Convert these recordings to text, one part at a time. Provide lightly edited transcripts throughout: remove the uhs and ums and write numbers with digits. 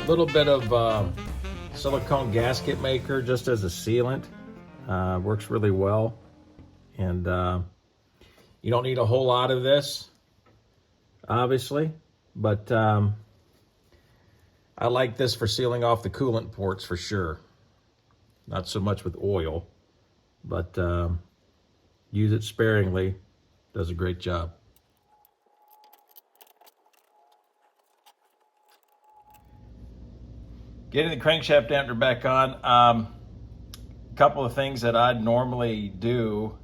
little bit of silicone gasket maker just as a sealant. Works really well. And you don't need a whole lot of this, obviously, but I like this for sealing off the coolant ports for sure. Not so much with oil, but use it sparingly. Does a great job. Getting the crankshaft dampener back on. A couple of things that I'd normally do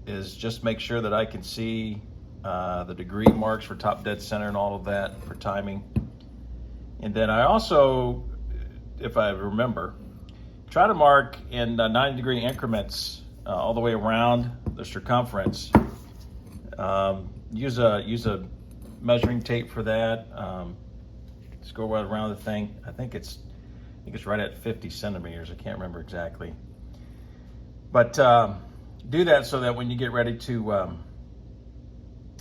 is just make sure that I can see the degree marks for top dead center and all of that for timing. And then I also, if I remember, try to mark in 90-degree increments all the way around the circumference. Use a measuring tape for that. Just go right around the thing. I think it's right at 50 centimeters. I can't remember exactly. But do that so that when you get ready to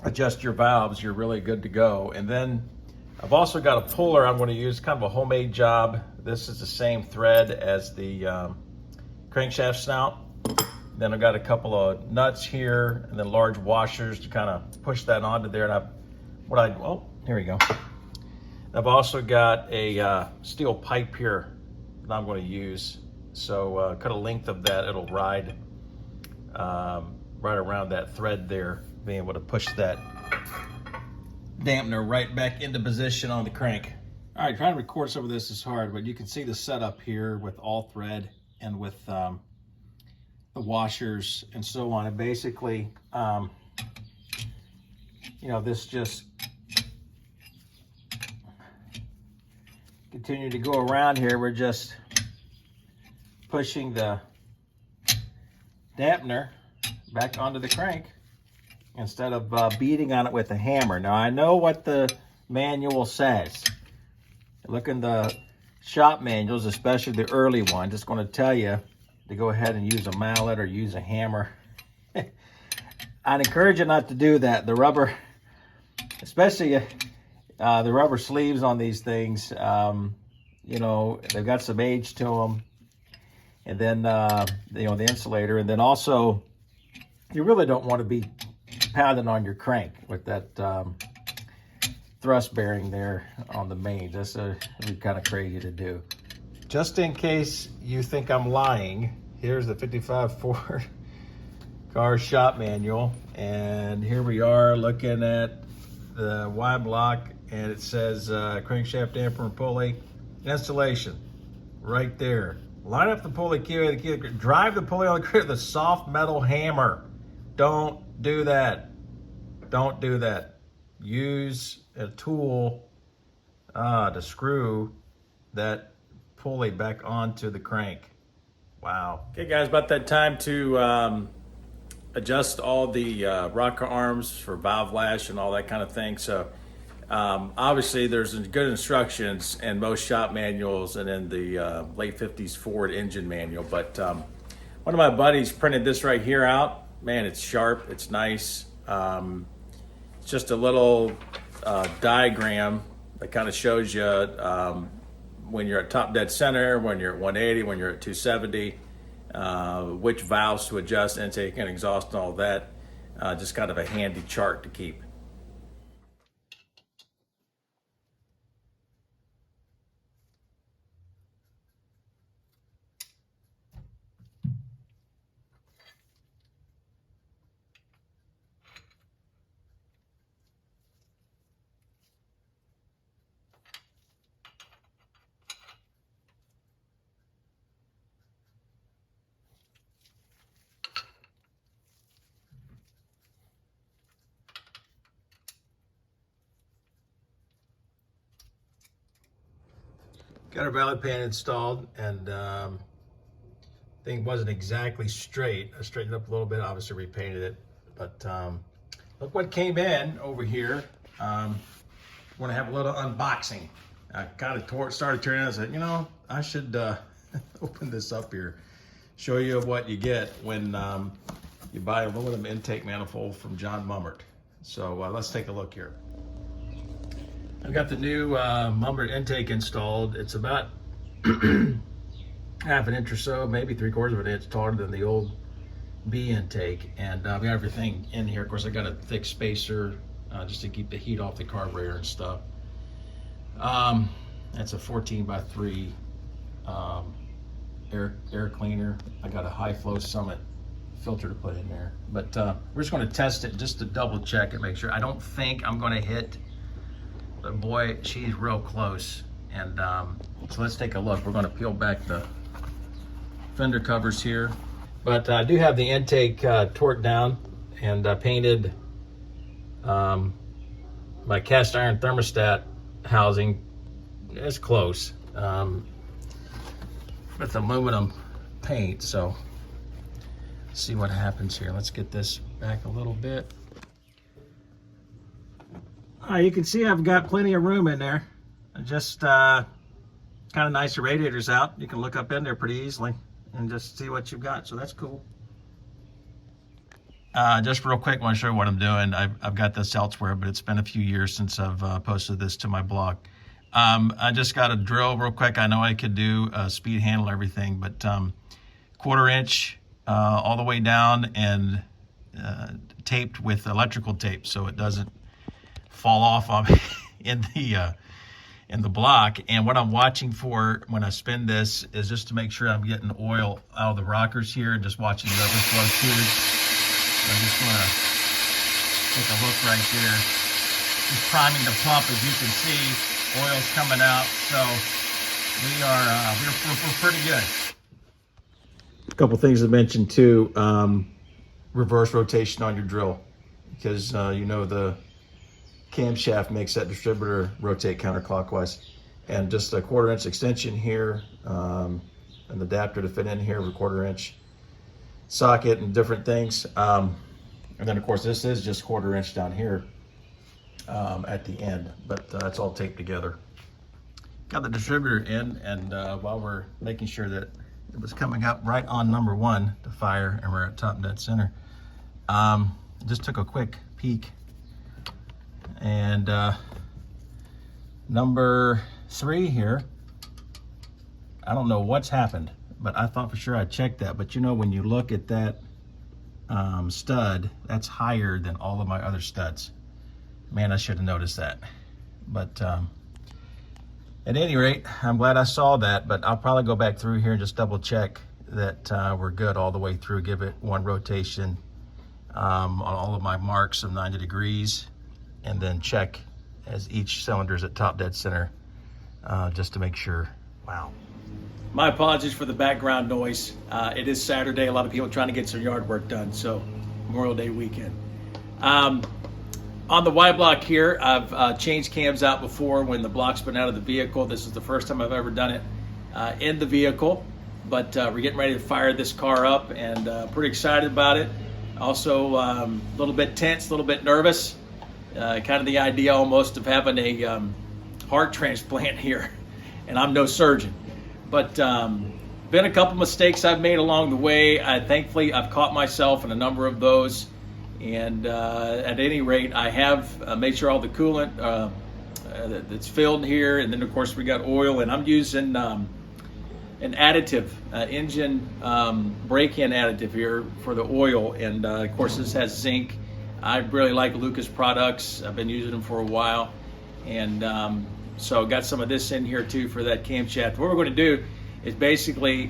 adjust your valves, you're really good to go. And then I've also got a puller I'm going to use, kind of a homemade job. This is the same thread as the crankshaft snout. Then I've got a couple of nuts here and then large washers to kind of push that onto there. And here we go. I've also got a steel pipe here that I'm going to use. So cut a length of that, it'll ride right around that thread there, being able to push that dampener right back into position on the crank. All right, trying to record some of this is hard, but you can see the setup here with all thread and with the washers and so on. And basically, this just continue to go around here. We're just pushing the dampener back onto the crank instead of beating on it with a hammer. Now I know what the manual says. Look in the shop manuals, especially the early ones. It's going to tell you to go ahead and use a mallet or use a hammer. I'd encourage you not to do that. The rubber, especially the rubber sleeves on these things, they've got some age to them. And then, the insulator. And then also, you really don't want to be pounding on your crank with that thrust bearing there on the mains. That's really kind of crazy to do. Just in case you think I'm lying, here's the 55 Ford car shop manual. And here we are looking at the Y block, and it says crankshaft damper and pulley installation right there. Line up the pulley key, drive the pulley on the crib with a soft metal hammer. Don't do that. Don't do that. Use a tool to screw that pulley back onto the crank. Wow. Okay guys, about that time to adjust all the rocker arms for valve lash and all that kind of thing. So obviously there's good instructions in most shop manuals and in the late 50s Ford engine manual, but one of my buddies printed this right here out. Man, it's sharp, it's nice. It's just a little diagram that kind of shows you when you're at top dead center, when you're at 180, when you're at 270, which valves to adjust, intake and exhaust and all that. Just kind of a handy chart to keep. Got our valley pan installed, and thing wasn't exactly straight. I straightened it up a little bit, obviously repainted it, but look what came in over here. Want to have a little unboxing. I kind of started turning it. I said, I should open this up here, show you what you get when you buy an aluminum intake manifold from John Mummert. So let's take a look here. I've got the new lumber intake installed. It's about half an inch or so, maybe 3/4 of an inch taller than the old B intake, and we got everything in here. Of course, I got a thick spacer just to keep the heat off the carburetor and stuff. That's a 14x3 air cleaner. I got a high flow Summit filter to put in there, but we're just going to test it just to double check and make sure. I don't think I'm going to hit, but boy, she's real close. And so let's take a look. We're going to peel back the fender covers here, but I do have the intake torqued down and painted my cast iron thermostat housing. It's close with aluminum paint. So let's see what happens here. Let's get this back a little bit. You can see I've got plenty of room in there. Just kind of nice. The radiator's out. You can look up in there pretty easily and just see what you've got. So that's cool. Just real quick, I want to show you what I'm doing. I've got this elsewhere, but it's been a few years since I've posted this to my blog. I just got a drill real quick. I know I could do speed handle everything, but 1/4 inch all the way down and taped with electrical tape so it doesn't fall off on me in the block. And what I'm watching for when I spin this is just to make sure I'm getting oil out of the rockers here and just watching the overflow tube. So I just want to take a look right there. Just priming the pump. As you can see, oil's coming out. So we're pretty good. A couple things to mention too. Reverse rotation on your drill, because you know the camshaft makes that distributor rotate counterclockwise. And just a 1/4 inch extension here, and the adapter to fit in here, with a 1/4 inch socket and different things. And then of course this is just 1/4 inch down here at the end, but it's all taped together. Got the distributor in, and while we're making sure that it was coming up right on number 1 to fire, and we're at top dead center, just took a quick peek, and number 3 here, I don't know what's happened, but I thought for sure I'd check that. But you know, when you look at that stud, that's higher than all of my other studs. Man, I should have noticed that. But at any rate, I'm glad I saw that, but I'll probably go back through here and just double check that we're good all the way through. Give it 1 rotation on all of my marks of 90 degrees, and then check as each cylinder is at top dead center, just to make sure. Wow. My apologies for the background noise. It is Saturday. A lot of people trying to get some yard work done, so Memorial Day weekend. On the Y block here, I've changed cams out before when the block's been out of the vehicle. This is the first time I've ever done it in the vehicle, but we're getting ready to fire this car up, and pretty excited about it. Also a little bit tense, a little bit nervous. Kind of the idea almost of having a heart transplant here, and I'm no surgeon. But been a couple mistakes I've made along the way. Thankfully, I've caught myself in a number of those. And at any rate, I have made sure all the coolant that's filled here. And then, of course, we got oil. And I'm using an additive, engine break-in additive here for the oil. And, of course, this has zinc. I really like Lucas products. I've been using them for a while. And so got some of this in here too for that camshaft. What we're going to do is basically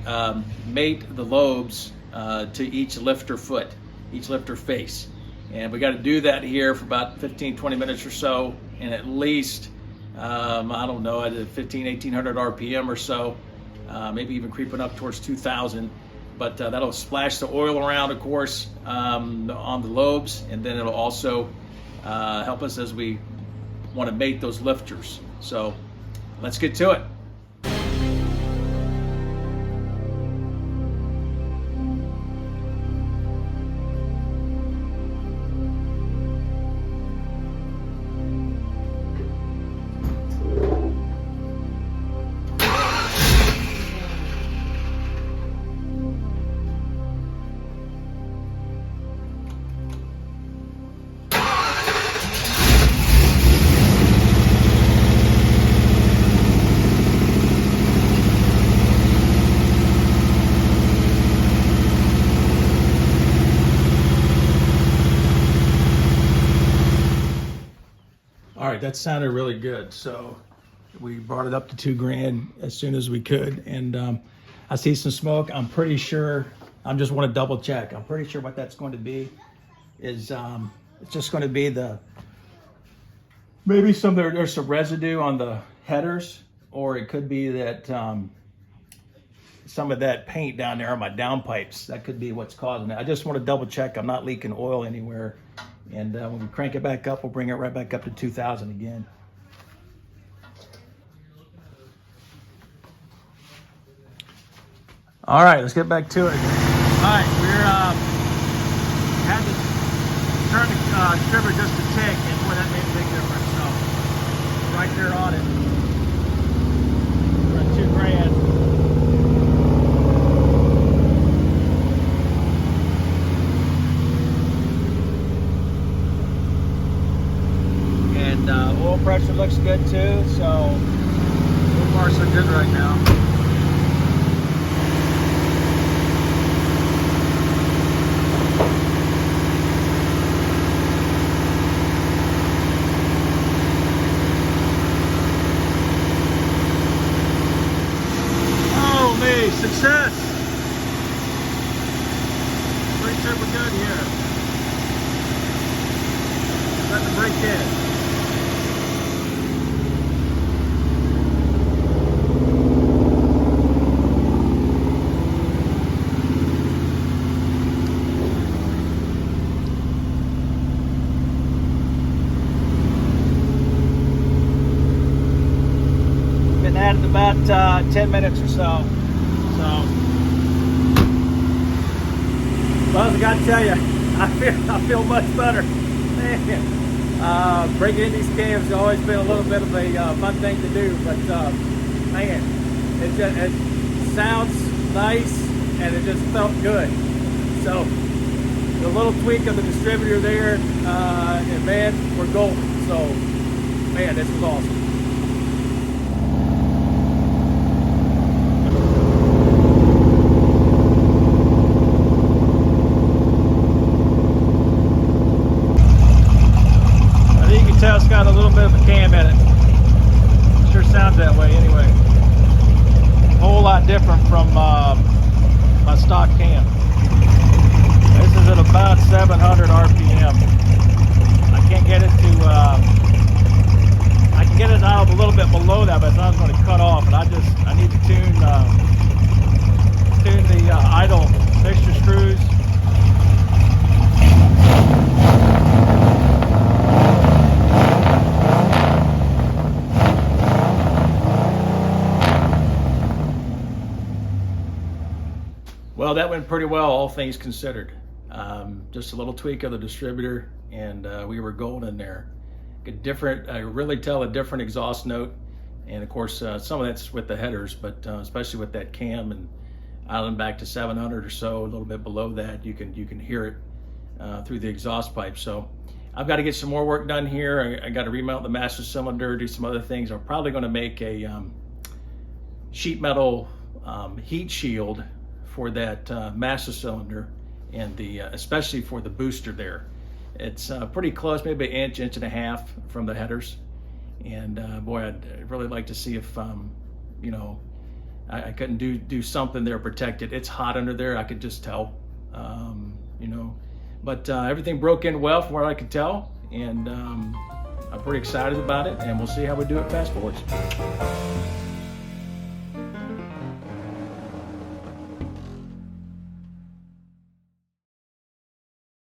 mate the lobes to each lifter foot, each lifter face. And we got to do that here for about 15-20 minutes or so, and at least I don't know, at 1,500-1,800 RPM or so, maybe even creeping up towards 2,000. But that'll splash the oil around, of course, on the lobes, and then it'll also help us as we want to mate those lifters. So let's get to it. right, that sounded really good. So we brought it up to $2,000 as soon as we could. And I see some smoke. I'm pretty sure, I just want to double check. I'm pretty sure what that's going to be is it's just going to be maybe there's some residue on the headers, or it could be that some of that paint down there on my downpipes. That could be what's causing it. I just want to double check I'm not leaking oil anywhere. And when we crank it back up, we'll bring it right back up to 2,000 again. All right, let's get back to it. All right, had to turn the distributor just a tick, and boy, that made a big difference. So right there on it, we're at $2,000. And oil pressure looks good too. So far so good right now. Success! Pretty sure we're good here. Let the break in. Been at it about 10 minutes or so. Well, I gotta tell you, I feel much better. Man, breaking in these cams has always been a little bit of a fun thing to do, but man, it sounds nice and it just felt good. So the little tweak of the distributor there, and man, we're golden. So man, this was awesome. It's got a little bit of a cam in it. Sure sounds that way anyway. A whole lot different from my stock cam. This is at about 700 RPM. I can't get it to, I can get it out a little bit below that, but it's not going to cut off. And I need to tune the idle fixture screws. Well, that went pretty well, all things considered. Just a little tweak of the distributor, and we were golden there. I really tell a different exhaust note, and of course, some of that's with the headers, but especially with that cam and idling back to 700 or so, a little bit below that, you can hear it through the exhaust pipe. So I've got to get some more work done here. I got to remount the master cylinder, do some other things. I'm probably going to make a sheet metal heat shield for that master cylinder, and especially for the booster there. It's pretty close, maybe an inch and a half from the headers. And boy, I'd really like to see if you know, I couldn't do something there, protect it. It's hot under there, I could just tell. You know, but everything broke in well from what I could tell, and I'm pretty excited about it, and we'll see how we do it fast forwards.